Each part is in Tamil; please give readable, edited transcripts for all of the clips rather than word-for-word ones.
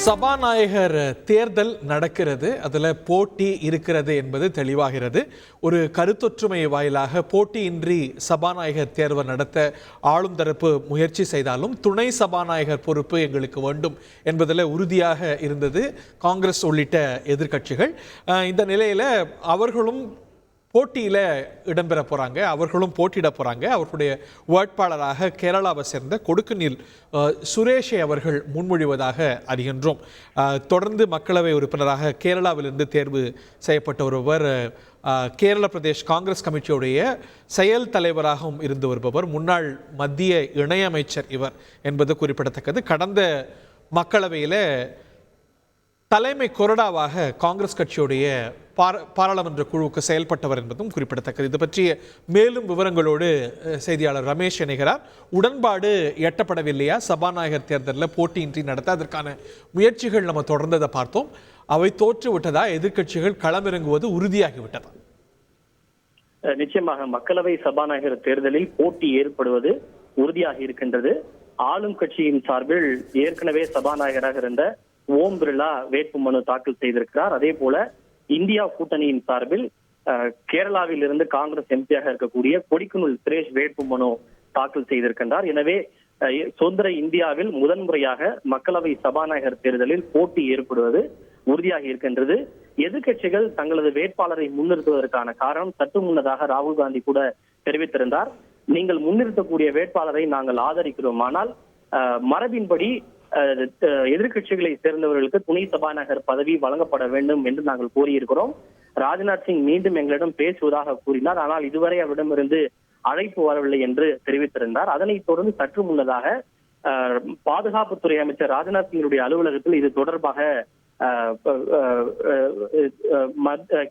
சபாநாயகர் தேர்தல் நடக்கிறது, அதில் போட்டி இருக்கிறது என்பது தெளிவாகிறது. ஒரு கருத்தொற்றுமை வாயிலாக போட்டியின்றி சபாநாயகர் தேர்வு நடத்த ஆளும் தரப்பு முயற்சி செய்தாலும் துணை சபாநாயகர் பொறுப்பு எங்களுக்கு வேண்டும் என்பதில் உறுதியாக இருந்தது காங்கிரஸ் உள்ளிட்ட எதிர்க்கட்சிகள். இந்த நிலையில் அவர்களும் போட்டியில் இடம்பெற போகிறாங்க, அவர்களும் போட்டியிட போகிறாங்க. அவர்களுடைய வேட்பாளராக கேரளாவை சேர்ந்த கொடுக்குனில் சுரேஷை அவர்கள் முன்மொழிவதாக அறிகின்றோம். தொடர்ந்து மக்களவை உறுப்பினராக கேரளாவிலிருந்து தேர்வு செய்யப்பட்ட ஒருவர், கேரள பிரதேஷ் காங்கிரஸ் கமிட்டியுடைய செயல் தலைவராகவும் இருந்து வருபவர், முன்னாள் மத்திய இணையமைச்சர் இவர் என்பது குறிப்பிடத்தக்கது. கடந்த மக்களவையில் தலைமை கொறடாவாக காங்கிரஸ் கட்சியுடைய பாராளுமன்ற குழுவுக்கு செயல்பட்டவர் என்பதும் குறிப்பிடத்தக்கது. இது பற்றிய மேலும் விவரங்களோடு செய்தியாளர் ரமேஷ் இணைகிறார். உடன்பாடு எட்டப்படவில்லையா சபாநாயகர் தேர்தலில் போட்டியின்றி நடத்த? அதற்கான முயற்சிகள் நம்ம தொடர்ந்ததை பார்த்தோம். அவை தோற்று விட்டதா? எதிர்க்கட்சிகள் களமிறங்குவது உறுதியாகிவிட்டதா? நிச்சயமாக மக்களவை சபாநாயகர் தேர்தலில் போட்டி ஏற்படுவது உறுதியாகி இருக்கின்றது. ஆளும் கட்சியின் சார்பில் ஏற்கனவே சபாநாயகராக இருந்த ஓம் பிர்லா வேட்புமனு தாக்கல் செய்திருக்கிறார். அதே போல இந்தியா கூட்டணியின் சார்பில் கேரளாவில் இருந்து காங்கிரஸ் எம்பியாக இருக்கக்கூடிய கொடிக்குனில் சுரேஷ் வேட்புமனு தாக்கல் செய்திருக்கின்றார். எனவே சுதந்திர இந்தியாவில் முதன்முறையாக மக்களவை சபாநாயகர் தேர்தலில் போட்டி ஏற்படுவது உறுதியாகி இருக்கின்றது. எதிர்கட்சிகள் தங்களது வேட்பாளரை முன்னிறுத்துவதற்கான காரணம் சற்று முன்னதாக ராகுல் காந்தி கூட தெரிவித்திருந்தார். நீங்கள் முன்னிறுத்தக்கூடிய வேட்பாளரை நாங்கள் ஆதரிக்கிறோம், ஆனால் மரபின்படி எதிர்கட்சிகளை சேர்ந்தவர்களுக்கு துணை சபாநாயகர் பதவி வழங்கப்பட வேண்டும் என்று நாங்கள் கோரியிருக்கிறோம். ராஜ்நாத் சிங் மீண்டும் எங்களிடம் பேசுவதாக கூறினார், ஆனால் இதுவரை அவரிடமிருந்து அழைப்பு வரவில்லை என்று தெரிவித்திருந்தார். அதனைத் தொடர்ந்து சற்று முன்னதாக பாதுகாப்புத்துறை அமைச்சர் ராஜ்நாத் சிங்கினுடைய அலுவலகத்தில் இது தொடர்பாக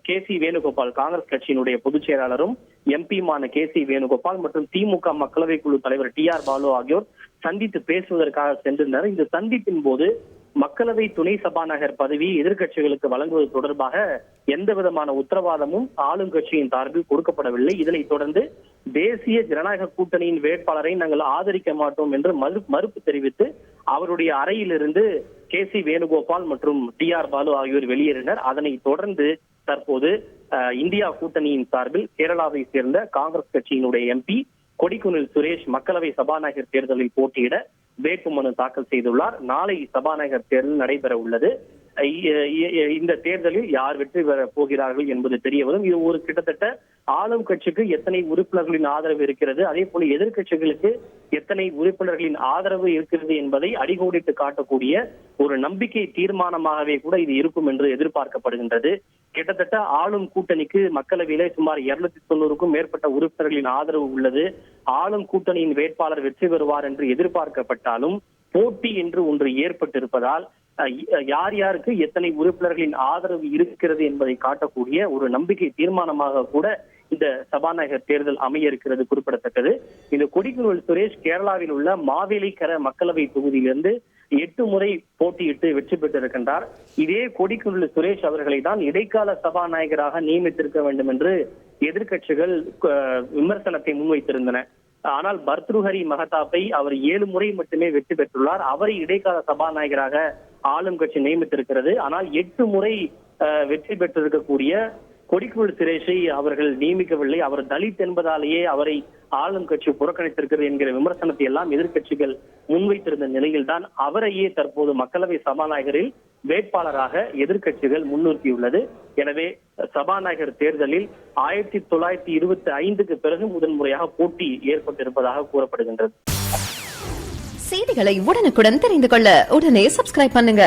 கே.சி. வேணுகோபால், காங்கிரஸ் கட்சியினுடைய பொதுச் செயலாளரும் எம்பியுமான கே.சி. வேணுகோபால் மற்றும் திமுக மக்களவை குழு தலைவர் டி.ஆர். பாலு ஆகியோர் சந்தித்து பேசுவதற்காக சென்றிருந்தனர். இந்த சந்திப்பின் போது மக்களவை துணை சபாநாயகர் பதவி எதிர்கட்சிகளுக்கு வழங்குவது தொடர்பாக எந்த விதமான உத்தரவாதமும் ஆளும் கட்சியின் சார்பில் கொடுக்கப்படவில்லை. இதனைத் தொடர்ந்து தேசிய ஜனநாயக கூட்டணியின் வேட்பாளரை நாங்கள் ஆதரிக்க மாட்டோம் என்று மறுப்பு தெரிவித்து அவருடைய அறையிலிருந்து கே.சி. வேணுகோபால் மற்றும் டி.ஆர். பாலு ஆகியோர் வெளியேறினர். அதனைத் தொடர்ந்து தற்போது இந்தியா கூட்டணியின் சார்பில் கேரளாவை சேர்ந்த காங்கிரஸ் கட்சியினுடைய எம்பி கொடிக்குனில் சுரேஷ் மக்களவை சபாநாயகர் தேர்தலில் போட்டியிட வேட்புமனு தாக்கல் செய்துள்ளார். நாளை சபாநாயகர் தேர்தல் நடைபெற உள்ளது. இந்த தேர்தலில் யார் வெற்றி பெற போகிறார்கள் என்பது தெரிய வரும். இது ஒரு கிட்டத்தட்ட ஆளும் கட்சிக்கு எத்தனை உறுப்பினர்களின் ஆதரவு இருக்கிறது, அதே போல எதிர்கட்சிகளுக்கு எத்தனை உறுப்பினர்களின் ஆதரவு இருக்கிறது என்பதை அடிகோடிட்டு காட்டக்கூடிய ஒரு நம்பிக்கை தீர்மானமாகவே கூட இது இருக்கும் என்று எதிர்பார்க்கப்படுகின்றது. கிட்டத்தட்ட ஆளும் கூட்டணிக்கு மக்களவையிலே சுமார் 290க்கும் மேற்பட்ட உறுப்பினர்களின் ஆதரவு உள்ளது. ஆளும் கூட்டணியின் வேட்பாளர் வெற்றி பெறுவார் என்று எதிர்பார்க்கப்பட்டாலும் போட்டி என்று ஒன்று ஏற்பட்டிருப்பதால் யார் யாருக்கு எத்தனை உறுப்பினர்களின் ஆதரவு இருக்கிறது என்பதை காட்டக்கூடிய ஒரு நம்பிக்கை தீர்மானமாக கூட இந்த சபாநாயகர் தேர்தல் அமைய இருக்கிறது குறிப்பிடத்தக்கது. இந்த கொடிக்குனில் சுரேஷ் கேரளாவில் உள்ள மாவேலிக்கர மக்களவை தொகுதியிலிருந்து 8 முறை போட்டியிட்டு வெற்றி பெற்றிருக்கின்றார். இதே கொடிக்குனில் சுரேஷ் அவர்களை தான் இடைக்கால சபாநாயகராக நியமித்திருக்க வேண்டும் என்று எதிர்கட்சிகள் விமர்சனத்தை முன்வைத்திருந்தன. ஆனால் பர்த்ருஹரி மஹதாப்பை அவர் 7 முறை மட்டுமே வெற்றி பெற்றுள்ளார். அவரை இடைக்கால சபாநாயகராக ஆளும் கட்சி நியமித்திருக்கிறது. ஆனால் 8 முறை வெற்றி பெற்றிருக்கக்கூடிய கொடிக்குனில் சுரேஷை அவர்கள் நியமிக்கவில்லை. அவர் தலித் என்பதாலேயே அவரை ஆளும் கட்சி புறக்கணித்திருக்கிறது என்கிற விமர்சனத்தை எல்லாம் எதிர்கட்சிகள் முன்வைத்திருந்த நிலையில்தான் அவரையே தற்போது மக்களவை சபாநாயகரில் வேட்பாளராக எதிர்கட்சிகள் முன்னிறுத்தியுள்ளது. எனவே சபாநாயகர் தேர்தலில் 1925க்கு பிறகு முதன்முறையாக போட்டி ஏற்பட்டிருப்பதாக கூறப்படுகின்றது. செய்திகளை உடனுக்குடன் தெரிந்து கொள்ள உடனே சப்ஸ்கிரைப் பண்ணுங்க.